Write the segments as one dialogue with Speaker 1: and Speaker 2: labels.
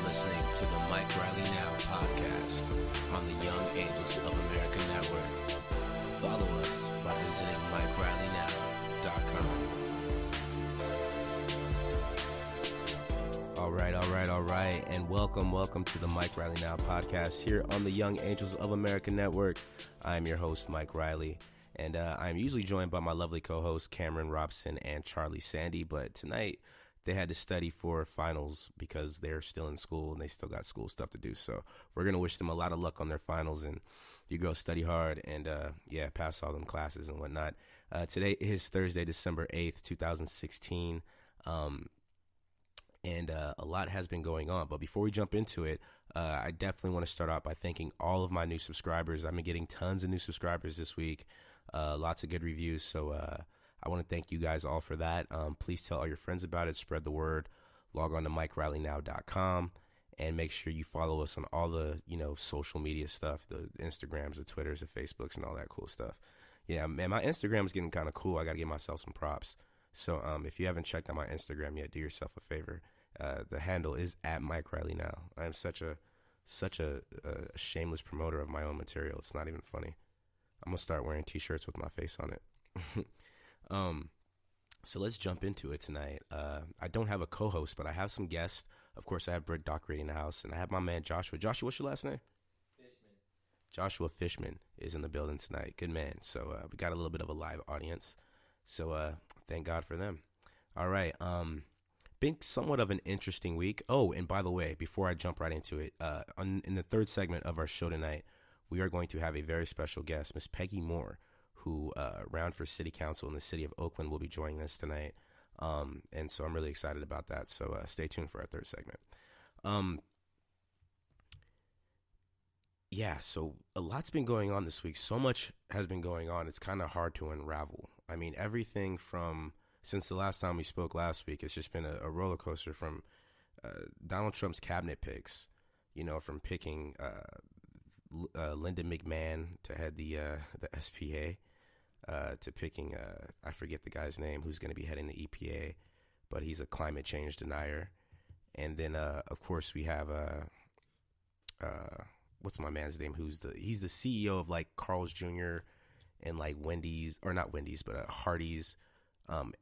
Speaker 1: listening to the Mike Riley Now podcast on the Young Angels of America Network. Follow us by visiting MikeRileyNow.com. All right, and welcome to the Mike Riley Now podcast here on the Young Angels of America Network. I'm your host, Mike Riley, and I'm usually joined by my lovely co-hosts, Cameron Robson and Charlie Sandy, but tonight they had to study for finals because they're still in school and they still got school stuff to do. So we're going to wish them a lot of luck on their finals, and you girls study hard and, pass all them classes and whatnot. Today is Thursday, December 8th, 2016. And a lot has been going on. But before we jump into it, I definitely want to start out by thanking all of my new subscribers. I've been getting tons of new subscribers this week, lots of good reviews. So I want to thank you guys all for that. Please tell all your friends about it. Spread the word. Log on to MikeRileyNow.com and make sure you follow us on all the, social media stuff, the Instagrams, the Twitters, the Facebooks, and all that cool stuff. Yeah, man, my Instagram is getting kind of cool. I got to give myself some props. So if you haven't checked out my Instagram yet, do yourself a favor. The handle is at Mike Riley Now. I am such a shameless promoter of my own material. It's not even funny. I'm gonna start wearing T-shirts with my face on it. So let's jump into it tonight. I don't have a co-host, but I have some guests. Of course, I have Britt Dockery in the house, and I have my man Joshua. Joshua, what's your last name?
Speaker 2: Fishman.
Speaker 1: Joshua Fishman is in the building tonight. Good man. So we got a little bit of a live audience. So thank God for them. All right. Been somewhat of an interesting week. Oh, and by the way, before I jump right into it, in the third segment of our show tonight, we are going to have a very special guest, Miss Peggy Moore, who ran for city council in the city of Oakland, will be joining us tonight. And so I'm really excited about that. So stay tuned for our third segment. So a lot's been going on this week. So much has been going on. It's kind of hard to unravel. I mean, everything from since the last time we spoke last week, it's just been a roller coaster from Donald Trump's cabinet picks, from picking Linda McMahon to head the SPA, to picking, I forget the guy's name, who's going to be heading the EPA, but he's a climate change denier. And then, of course, we have, what's my man's name? He's the CEO of like Carl's Jr. and like Wendy's, or not Wendy's, but Hardee's.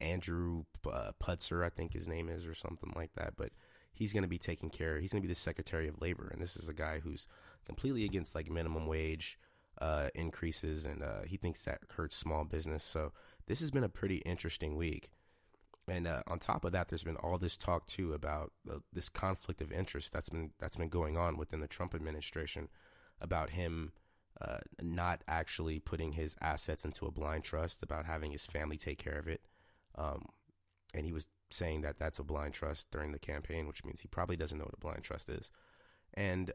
Speaker 1: Andrew Putzer, I think his name is, or something like that. But he's going to be he's going to be the Secretary of Labor. And this is a guy who's completely against like minimum wage increases. And he thinks that hurts small business. So this has been a pretty interesting week. And on top of that, there's been all this talk, too, about this conflict of interest that's been going on within the Trump administration about him not actually putting his assets into a blind trust, about having his family take care of it. And he was saying that that's a blind trust during the campaign, which means he probably doesn't know what a blind trust is. And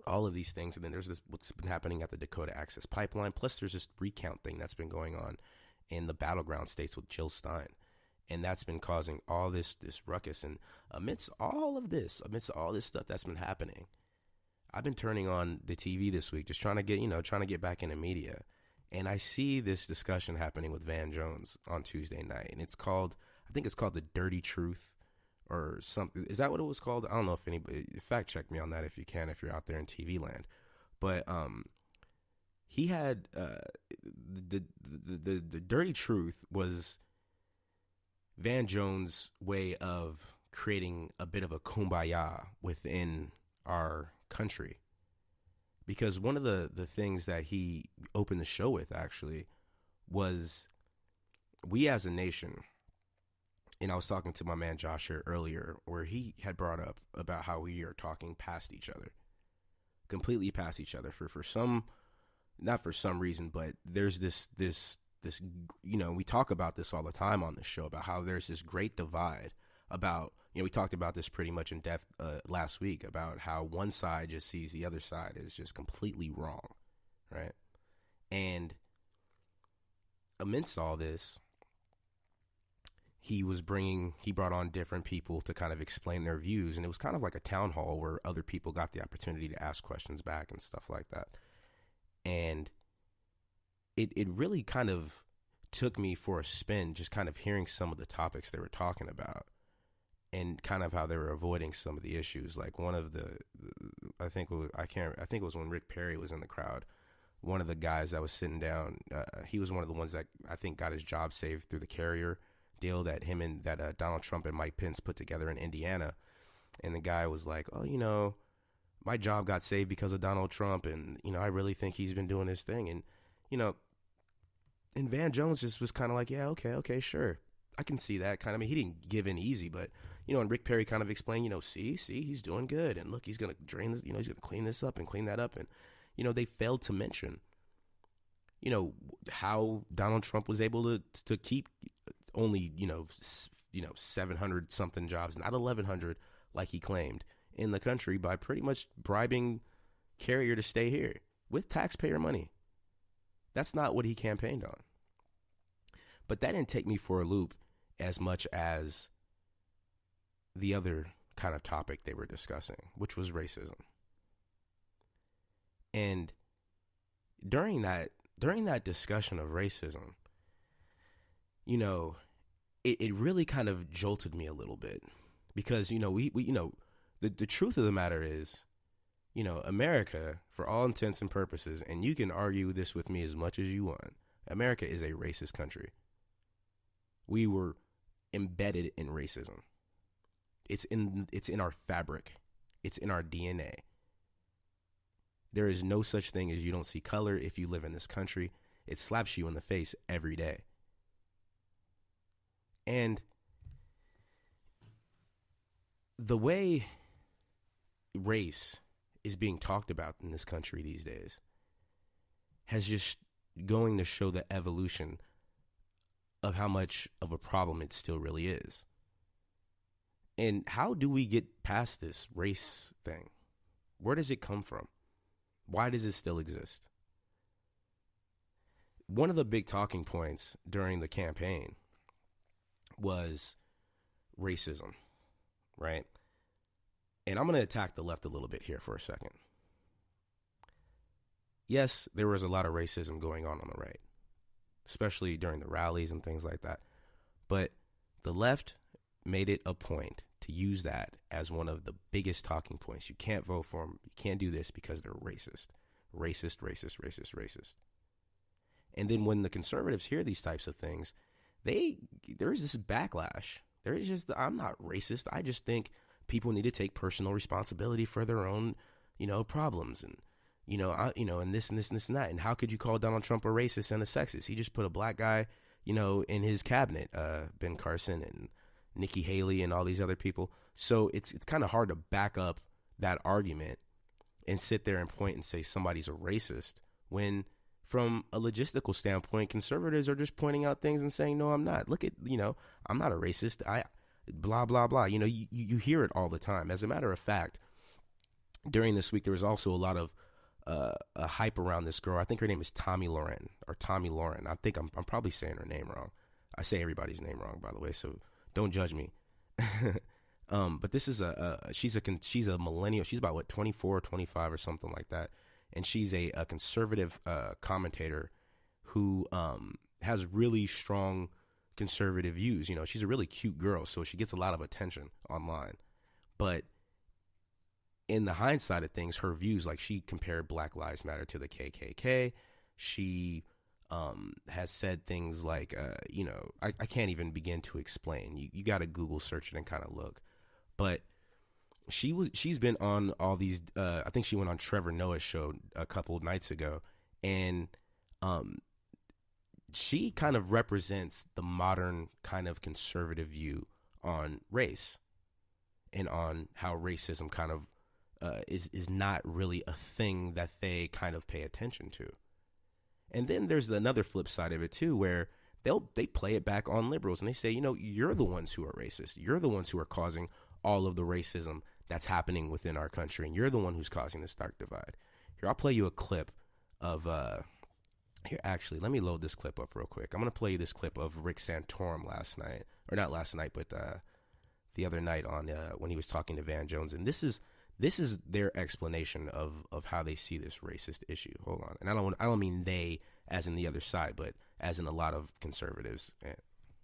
Speaker 1: all of these things. And then there's what's been happening at the Dakota Access Pipeline. Plus, there's this recount thing that's been going on in the battleground states with Jill Stein. And that's been causing all this ruckus. And amidst all this stuff that's been happening, I've been turning on the TV this week, just trying to get back into media. And I see this discussion happening with Van Jones on Tuesday night. And I think it's called The Dirty Truth or something. Is that what it was called? I don't know if anybody, fact check me on that if you can, if you're out there in TV land. But he had, the Dirty Truth was Van Jones' way of creating a bit of a kumbaya within our country. Because one of the things that he opened the show with, actually, was we as a nation, and I was talking to my man Josh here earlier, where he had brought up about how we are talking past each other, completely past each other for some, not for some reason, but there's this, we talk about this all the time on this show, about how there's this great divide about, we talked about this pretty much in depth last week, about how one side just sees the other side as just completely wrong, right? And amidst all this, he brought on different people to kind of explain their views, and it was kind of like a town hall where other people got the opportunity to ask questions back and stuff like that. And it really kind of took me for a spin, just kind of hearing some of the topics they were talking about. and kind of how they were avoiding some of the issues. Like one of I think it was when Rick Perry was in the crowd. One of the guys that was sitting down, he was one of the ones that I think got his job saved through the carrier deal that Donald Trump and Mike Pence put together in Indiana. And the guy was like, oh, you know, my job got saved because of Donald Trump. And, you know, I really think he's been doing his thing. And, you know, and Van Jones just was kind of like, yeah, okay, sure. I can see that kind of. I mean, he didn't give in easy, but, you know, and Rick Perry kind of explained, you know, see, he's doing good. And look, he's going to drain this, you know, he's going to clean this up and clean that up. And, you know, they failed to mention, you know, how Donald Trump was able to keep only, 700 something jobs, not 1,100 like he claimed, in the country by pretty much bribing Carrier to stay here with taxpayer money. That's not what he campaigned on. But that didn't take me for a loop as much as the other kind of topic they were discussing, which was racism. And during that discussion of racism, you know, it really kind of jolted me a little bit because, you know, we the truth of the matter is, you know, America, for all intents and purposes, and you can argue this with me as much as you want, America is a racist country. We were embedded in racism. It's in our fabric. It's in our DNA. There is no such thing as you don't see color if you live in this country. It slaps you in the face every day. And the way race is being talked about in this country these days has just going to show the evolution of how much of a problem it still really is. And how do we get past this race thing? Where does it come from? Why does it still exist? One of the big talking points during the campaign was racism, right? And I'm going to attack the left a little bit here for a second. Yes, there was a lot of racism going on the right, especially during the rallies and things like that. But the left made it a point to use that as one of the biggest talking points. You can't vote for them. You can't do this because they're racist. Racist. And then when the conservatives hear these types of things, there's this backlash. There is just, I'm not racist. I just think people need to take personal responsibility for their own, problems and, and this and this and this and that. And how could you call Donald Trump a racist and a sexist? He just put a black guy, in his cabinet, Ben Carson and Nikki Haley and all these other people. So it's kind of hard to back up that argument and sit there and point and say somebody's a racist when from a logistical standpoint, conservatives are just pointing out things and saying, no, I'm not. Look at, I'm not a racist. Blah, blah, blah. You hear it all the time. As a matter of fact, during this week, there was also a lot of a hype around this girl. I think her name is Tommy Lauren. I think I'm probably saying her name wrong. I say everybody's name wrong, by the way, so don't judge me. But this is she's a millennial. She's about 24 or 25 or something like that. And she's a conservative commentator who has really strong conservative views. She's a really cute girl, so she gets a lot of attention online. But in the hindsight of things, her views, like she compared Black Lives Matter to the KKK. She has said things like, I can't even begin to explain. You got to Google search it and kind of look. But she's been on all these, I think she went on Trevor Noah's show a couple of nights ago, and she kind of represents the modern kind of conservative view on race and on how racism kind of is not really a thing that they kind of pay attention to. And then there's another flip side of it too, where they play it back on liberals and they say, you're the ones who are racist. You're the ones who are causing all of the racism that's happening within our country, and you're the one who's causing this dark divide. Here, I'll play you a clip of here, actually, let me load this clip up real quick. I'm going to play you this clip of Rick Santorum last night, or not last night, but the other night on when he was talking to Van Jones. And this is their explanation of how they see this racist issue. Hold on. And I don't mean they as in the other side, but as in a lot of conservatives.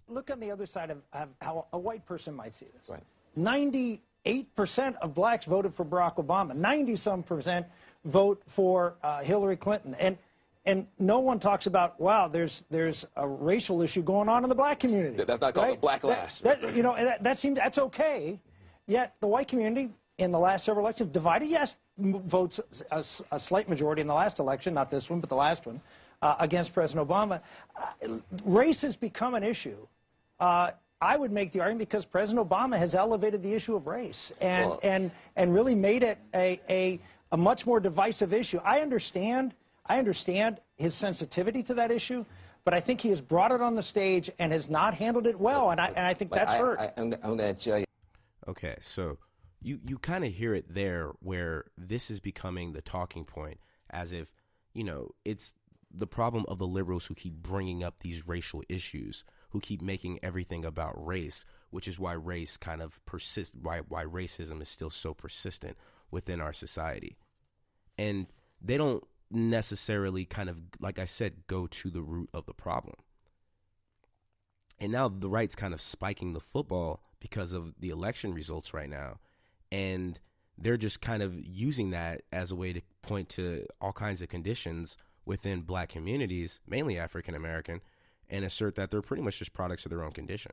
Speaker 2: Look on the other side of how a white person might see this.
Speaker 3: Right.
Speaker 2: 98% of blacks voted for Barack Obama. 90-some% vote for Hillary Clinton. And no one talks about, wow, there's a racial issue going on in the black community.
Speaker 3: That's not called a black lash.
Speaker 2: That's okay. Yet the white community in the last several elections divided. Yes, votes a slight majority in the last election, not this one, but the last one, against President Obama. Race has become an issue. I would make the argument because President Obama has elevated the issue of race and really made it a much more divisive issue. I understand his sensitivity to that issue, but I think he has brought it on the stage and has not handled it well, and I think that's hurt.
Speaker 3: I'm going to tell you.
Speaker 1: Okay, so you kind of hear it there where this is becoming the talking point, as if, it's the problem of the liberals who keep bringing up these racial issues, who keep making everything about race, which is why race kind of persists, why racism is still so persistent within our society. And they don't necessarily kind of, like I said, go to the root of the problem. And now the right's kind of spiking the football because of the election results right now. And they're just kind of using that as a way to point to all kinds of conditions within black communities, mainly African American, and assert that they're pretty much just products of their own condition,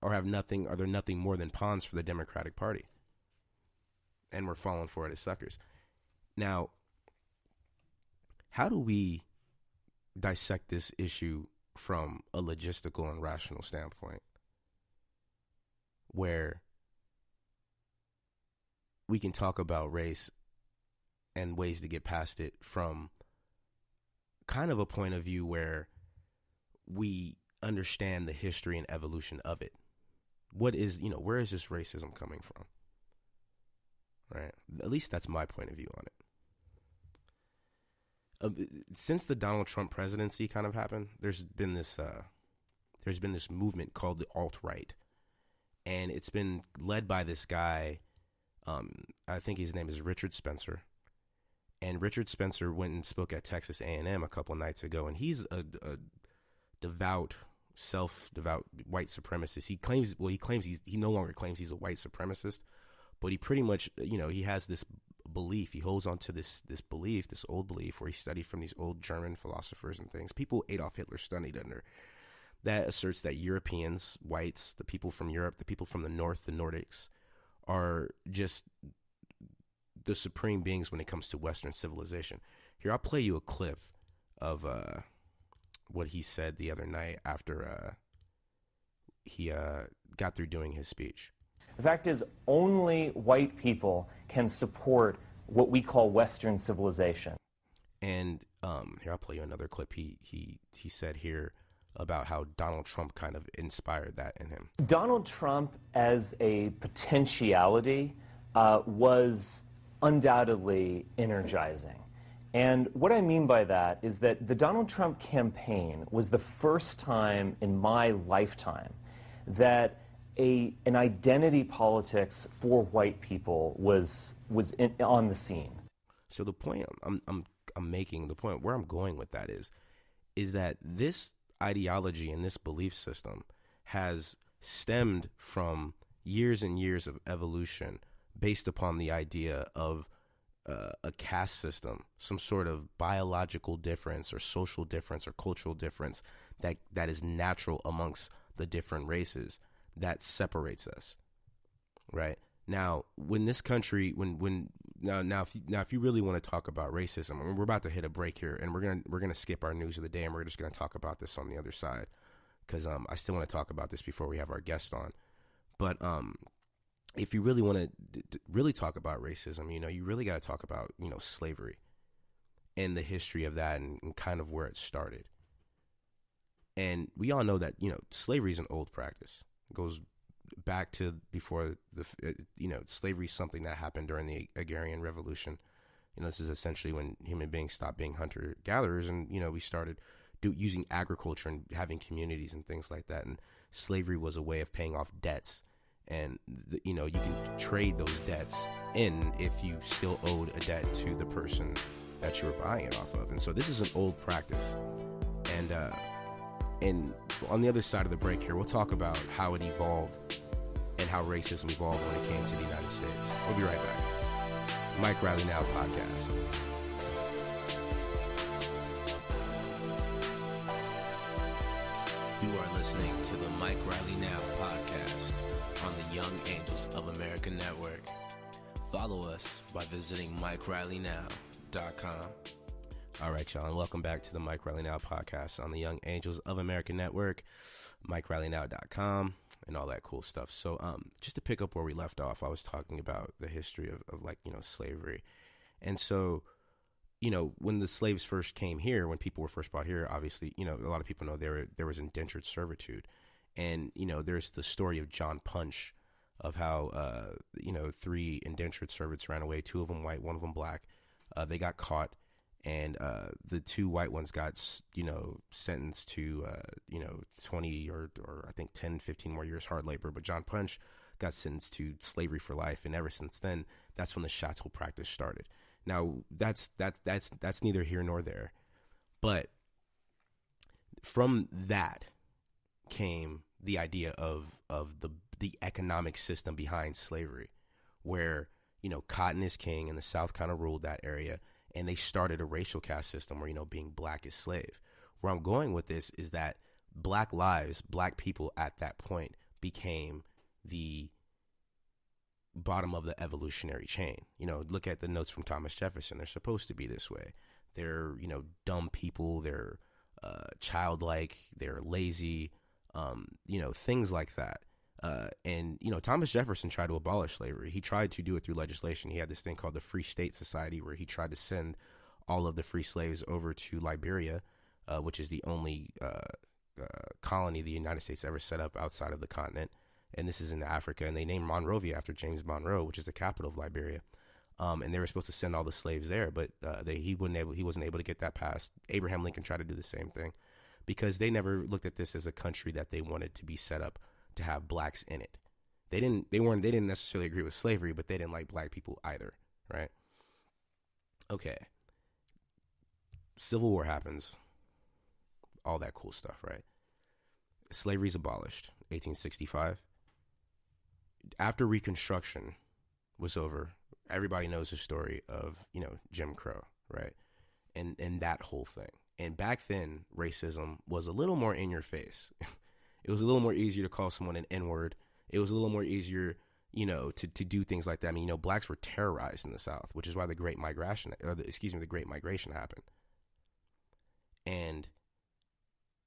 Speaker 1: or they're nothing more than pawns for the Democratic Party. And we're falling for it as suckers. Now, how do we dissect this issue from a logistical and rational standpoint, where we can talk about race and ways to get past it from kind of a point of view where we understand the history and evolution of it? What is, where is this racism coming from? Right? At least that's my point of view on it. Since the Donald Trump presidency kind of happened, there's been this movement called the alt-right, and it's been led by this guy. I think his name is Richard Spencer, and Richard Spencer went and spoke at Texas A&M a couple nights ago, and he's a devout, self-devout white supremacist. He no longer claims he's a white supremacist, but he pretty much, he has this belief. He holds on to this belief, this old belief, where he studied from these old German philosophers and things, people Adolf Hitler studied under, that asserts that Europeans, whites, the people from Europe, the people from the North, the Nordics, are just the supreme beings when it comes to Western civilization. Here, I'll play you a clip of what he said the other night after he got through doing his speech.
Speaker 4: The fact is, only white people can support what we call Western civilization.
Speaker 1: And here, I'll play you another clip. He said here about how Donald Trump kind of inspired that in him.
Speaker 4: Donald Trump as a potentiality was undoubtedly energizing. And what I mean by that is that the Donald Trump campaign was the first time in my lifetime that an identity politics for white people was on the scene.
Speaker 1: So the point I'm making, the point where I'm going with that is that this ideology and this belief system has stemmed from years and years of evolution based upon the idea of a caste system, some sort of biological difference or social difference or cultural difference that is natural amongst the different races that separates us, right? Now, when this country, if you really want to talk about racism, I mean, we're about to hit a break here, and we're gonna skip our news of the day, and we're just gonna talk about this on the other side, because I still want to talk about this before we have our guest on. But if you really want to really talk about racism, you really got to talk about slavery and the history of that and kind of where it started. And we all know that slavery is an old practice. It goes back to before slavery is something that happened during the Agrarian Revolution. This is essentially when human beings stopped being hunter-gatherers, and we started using agriculture and having communities and things like that. And slavery was a way of paying off debts, and you can trade those debts in if you still owed a debt to the person that you were buying it off of. And so this is an old practice, and on the other side of the break here, we'll talk about how it evolved and how racism evolved when it came to the United States. We'll be right back. Mike Riley Now podcast. You are listening to the Mike Riley Now podcast on the Young Angels of America Network. Follow us by visiting MikeRileyNow.com. All right, y'all, and welcome back to the Mike Riley Now podcast on the Young Angels of America Network, MikeRileyNow.com, and all that cool stuff. So, just to pick up where we left off, I was talking about the history of like, slavery. And so, when the slaves first came here, when people were first brought here, obviously, a lot of people know there was indentured servitude. And, there's the story of John Punch, of how, 3 indentured servants ran away, 2 of them white, 1 of them black. They got caught, and the 2 white ones got, sentenced to, 20 or I think 10, 15 more years hard labor. But John Punch got sentenced to slavery for life. And ever since then, that's when the chattel practice started. Now, that's neither here nor there. But from that came the idea of the economic system behind slavery, where, cotton is king and the South kind of ruled that area. And they started a racial caste system where, being black is slave. Where I'm going with this is that black lives, black people at that point became the bottom of the evolutionary chain. Look at the notes from Thomas Jefferson. They're supposed to be this way. They're, dumb people. They're childlike. They're lazy, things like that. And Thomas Jefferson tried to abolish slavery. He tried to do it through legislation. He had this thing called the Free State Society, where he tried to send all of the free slaves over to Liberia, which is the only colony the United States ever set up outside of the continent. And this is in Africa. And they named Monrovia after James Monroe, which is the capital of Liberia. And they were supposed to send all the slaves there, but he wasn't able to get that passed. Abraham Lincoln tried to do the same thing, because they never looked at this as a country that they wanted to be set up to have blacks in it. They didn't necessarily agree with slavery, but they didn't like black people either, right? Okay. Civil War happens. All that cool stuff, right? Slavery's abolished, 1865. After Reconstruction was over, everybody knows the story of, Jim Crow, right? And that whole thing. And back then, racism was a little more in your face. It was a little more easier to call someone an N-word. It was a little more easier, to do things like that. I mean, blacks were terrorized in the South, which is why the Great Migration happened. And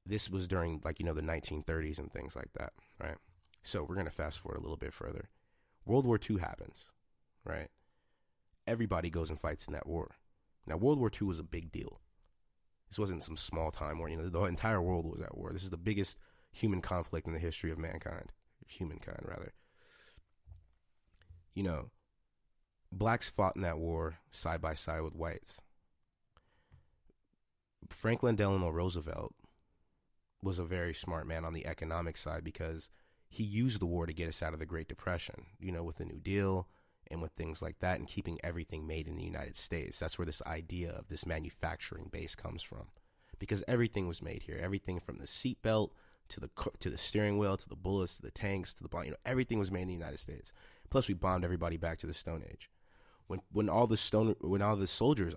Speaker 1: this was during, the 1930s and things like that, right? So we're going to fast forward a little bit further. World War II happens, right? Everybody goes and fights in that war. Now, World War II was a big deal. This wasn't some small time where, the entire world was at war. This is the biggest human conflict in the history of mankind. Humankind, rather. Blacks fought in that war side by side with whites. Franklin Delano Roosevelt was a very smart man on the economic side, because he used the war to get us out of the Great Depression, with the New Deal and with things like that, and keeping everything made in the United States. That's where this idea of this manufacturing base comes from, because everything was made here. Everything from the seatbelt to the steering wheel, to the bullets, to the tanks, to the bomb, everything was made in the United States. Plus, we bombed everybody back to the Stone Age. When all the soldiers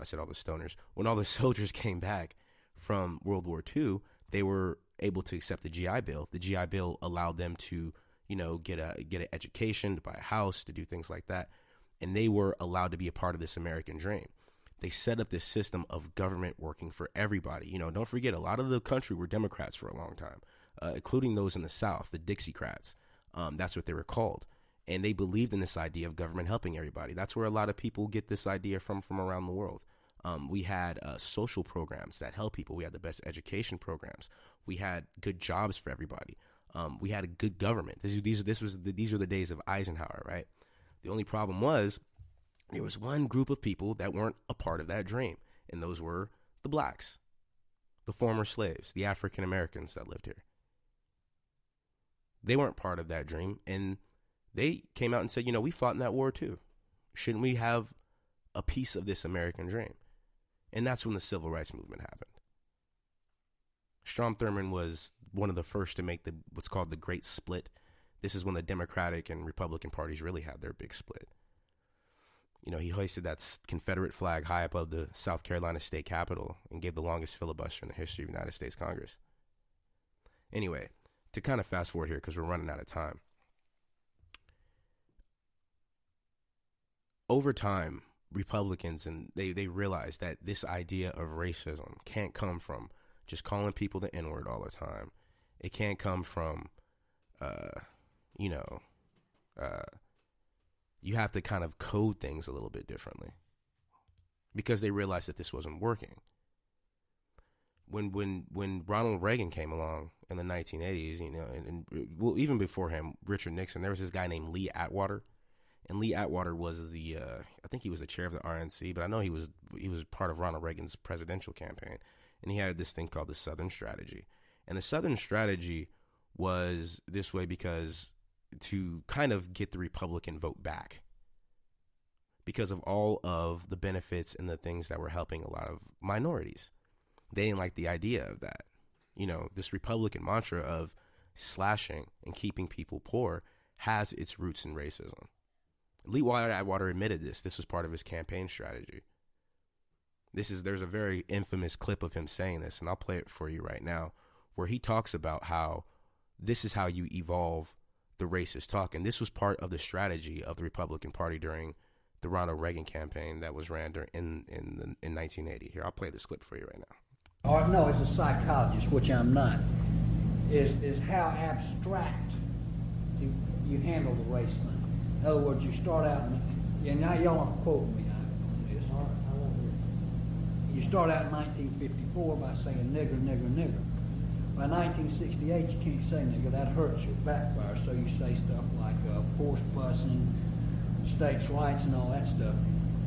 Speaker 1: came back from World War II, they were able to accept the GI Bill. The GI Bill allowed them to, get an education, to buy a house, to do things like that. And they were allowed to be a part of this American dream. They set up this system of government working for everybody. Don't forget, a lot of the country were Democrats for a long time, including those in the South, the Dixiecrats. That's what they were called. And they believed in this idea of government helping everybody. That's where a lot of people get this idea from around the world. We had social programs that help people. We had the best education programs. We had good jobs for everybody. We had a good government. These are the days of Eisenhower, right? The only problem was there was one group of people that weren't a part of that dream, and those were the blacks, the former slaves, the African Americans that lived here. They weren't part of that dream, and they came out and said, we fought in that war too. Shouldn't we have a piece of this American dream? And that's when the Civil Rights Movement happened. Strom Thurmond was one of the first to make what's called the Great Split. This is when the Democratic and Republican parties really had their big split. You know, he hoisted that Confederate flag high above the South Carolina state capitol and gave the longest filibuster in the history of the United States Congress. Anyway, to kind of fast forward here because we're running out of time. Over time, Republicans, and they realized that this idea of racism can't come from just calling people the N-word all the time. It can't come from, you have to kind of code things a little bit differently because they realized that this wasn't working. When Ronald Reagan came along in the 1980s, you know, and well, even before him, Richard Nixon, there was this guy named Lee Atwater. And Lee Atwater was I think he was the chair of the RNC, but I know he was part of Ronald Reagan's presidential campaign. And he had this thing called the Southern Strategy. And the Southern Strategy was this way because to kind of get the Republican vote back because of all of the benefits and the things that were helping a lot of minorities. They didn't like the idea of that. You know, this Republican mantra of slashing and keeping people poor has its roots in racism. Lee Atwater admitted this. This was part of his campaign strategy. There's a very infamous clip of him saying this, and I'll play it for you right now, where he talks about how this is how you evolve the racist talk. And this was part of the strategy of the Republican Party during the Ronald Reagan campaign that was ran in 1980. Here, I'll play this clip for you right now.
Speaker 5: Or no, as a psychologist, which I'm not, is how abstract you handle the race thing. In other words, you start out, and now y'all are quoting me on this. You start out in 1954 by saying nigger, nigger, nigger. By 1968, you can't say nigger. That hurts your backfire. So you say stuff like forced busing, states' rights, and all that stuff.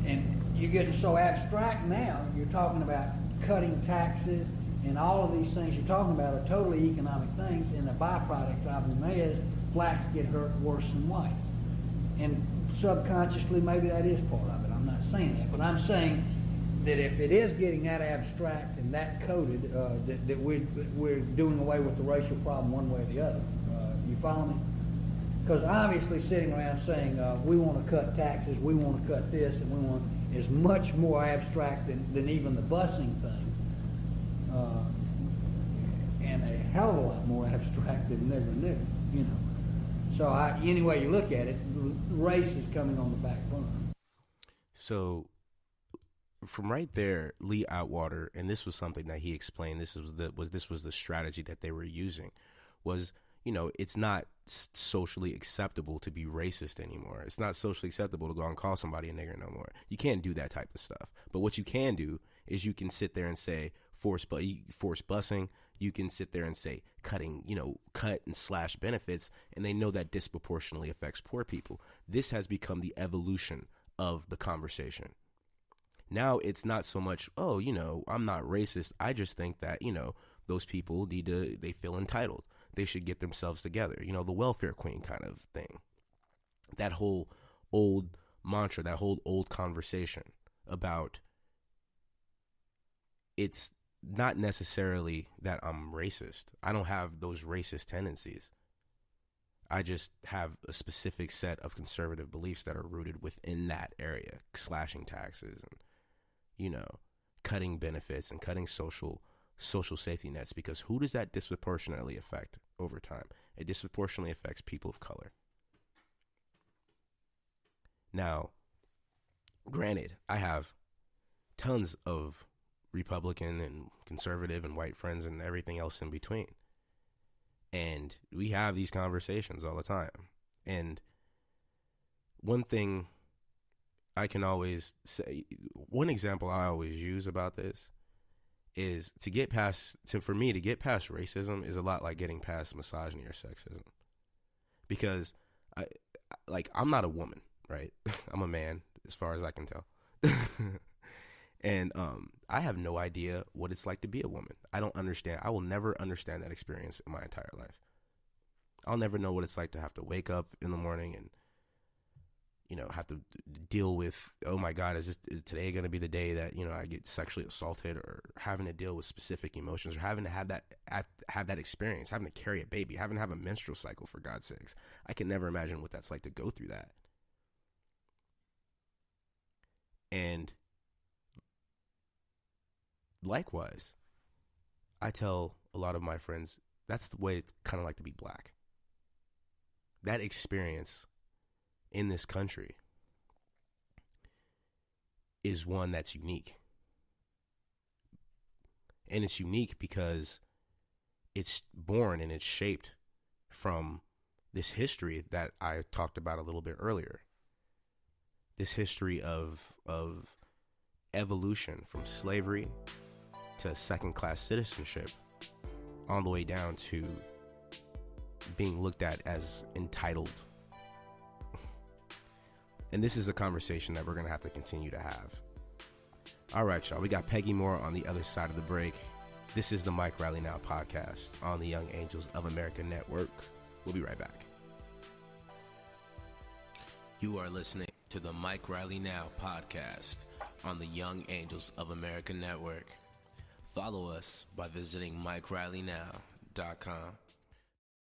Speaker 5: And you're getting so abstract now, you're talking about cutting taxes, and all of these things you're talking about are totally economic things, and the byproduct of them is blacks get hurt worse than whites. And subconsciously, maybe that is part of it. I'm not saying that. But I'm saying that if it is getting that abstract and that coded, that we're doing away with the racial problem one way or the other. You follow me? Because obviously sitting around saying we want to cut taxes, we want to cut this, and we want is much more abstract than even the busing thing. And a hell of a lot more abstract than nigger, you know. So any way you look at it, race is coming on the back burner.
Speaker 1: So from right there, Lee Atwater, and this was something that he explained. This was the strategy that they were using. Was, you know, it's not socially acceptable to be racist anymore. It's not socially acceptable to go and call somebody a nigger no more. You can't do that type of stuff. But what you can do is you can sit there and say forced busing. You can sit there and say cut and slash benefits, and they know that disproportionately affects poor people. This has become the evolution of the conversation. Now it's not so much, oh, you know, I'm not racist. I just think that, you know, those people they feel entitled. They should get themselves together. You know, the welfare queen kind of thing. That whole old mantra, that whole old conversation about it's not necessarily that I'm racist. I don't have those racist tendencies. I just have a specific set of conservative beliefs that are rooted within that area, slashing taxes and, you know, cutting benefits and cutting social safety nets, because who does that disproportionately affect over time? It disproportionately affects people of color. Now, granted, I have tons of Republican and conservative and white friends and everything else in between. And we have these conversations all the time. And one thing I can always say, one example I always use about this is for me to get past racism is a lot like getting past misogyny or sexism. Because I'm not a woman, right? I'm a man as far as I can tell. And I have no idea what it's like to be a woman. I don't understand. I will never understand that experience in my entire life. I'll never know what it's like to have to wake up in the morning and, have to deal with, oh my God, is today going to be the day that, I get sexually assaulted, or having to deal with specific emotions, or having to have that experience, having to carry a baby, having to have a menstrual cycle, for God's sakes. I can never imagine what that's like to go through that. And likewise, I tell a lot of my friends, that's the way it's kind of like to be black. That experience in this country is one that's unique. And it's unique because it's born and it's shaped from this history that I talked about a little bit earlier. This history of evolution from slavery to second-class citizenship, all the way down to being looked at as entitled. And this is a conversation that we're going to have to continue to have. All right, y'all. We got Peggy Moore on the other side of the break. This is the Mike Riley Now podcast on the Young Angels of America Network. We'll be right back. You are listening to the Mike Riley Now podcast on the Young Angels of America Network. Follow us by visiting MikeRileyNow.com.